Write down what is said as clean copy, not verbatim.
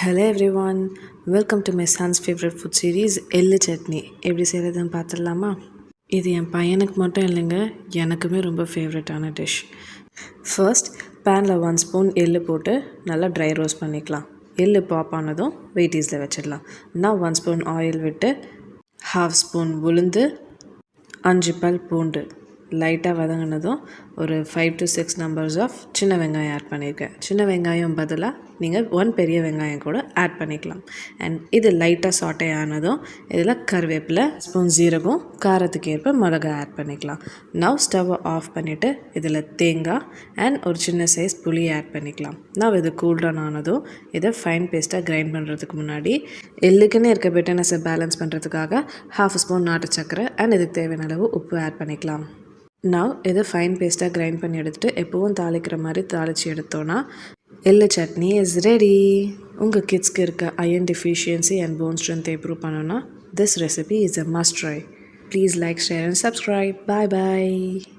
Hello everyone, welcome to my sons favourite food series எள்ளு சட்னி. எப்படி செய்கிறதுன்னு பார்த்துடலாமா? இது என் பையனுக்கு மட்டும் இல்லைங்க, எனக்குமே ரொம்ப ஃபேவரட்டான டிஷ். ஃபர்ஸ்ட் பேனில் 1 ஸ்பூன் எள்ளு போட்டு நல்லா ட்ரை ரோஸ்ட் பண்ணிக்கலாம். எள்ளு பாப் ஆனதும் வெயிட்டீஸில் வச்சிடலாம். நான் 1 ஸ்பூன் ஆயில் விட்டு 1/2 ஸ்பூன் உளுந்து, 5 பல் பூண்டு லைட்டாக வதங்கினதும் ஒரு 5 to 6 நம்பர்ஸ் ஆஃப் சின்ன வெங்காயம் ஆட் பண்ணியிருக்கேன். சின்ன வெங்காயம் பதிலாக நீங்கள் 1 பெரிய வெங்காயம் கூட ஆட் பண்ணிக்கலாம். அண்ட் இது லைட்டாக சாட்டே ஆனதும் இதில் கருவேப்பிலை, ஸ்பூன் ஜீரகம், காரத்துக்கு ஏற்ப மிளகா ஆட் பண்ணிக்கலாம். நவ் ஸ்டவ்வை ஆஃப் பண்ணிவிட்டு இதில் தேங்காய் அண்ட் ஒரு சின்ன சைஸ் புளி ஆட் பண்ணிக்கலாம். நவ் இது கூல்டவுன் ஆனதும் இதை ஃபைன் பேஸ்ட்டாக கிரைண்ட் பண்ணுறதுக்கு முன்னாடி எள்ளுக்குன்னு இருக்க பிட்டனஸை பேலன்ஸ் பண்ணுறதுக்காக 1/2 ஸ்பூன் நாட்டு சர்க்கரை அண்ட் இதுக்கு தேவையான அளவு உப்பு ஆட் பண்ணிக்கலாம். நான் இதை ஃபைன் பேஸ்ட்டாக கிரைண்ட் பண்ணி எடுத்துகிட்டு எப்போவும் தாளிக்கிற மாதிரி தாளித்து எடுத்தோன்னா எள்ளு சட்னி இஸ் ரெடி. உங்கள் கிட்ஸ்க்கு இருக்க iron deficiency and bone strength improve பண்ணணும்னா this recipe is a must try. Please like, share and subscribe. Bye bye.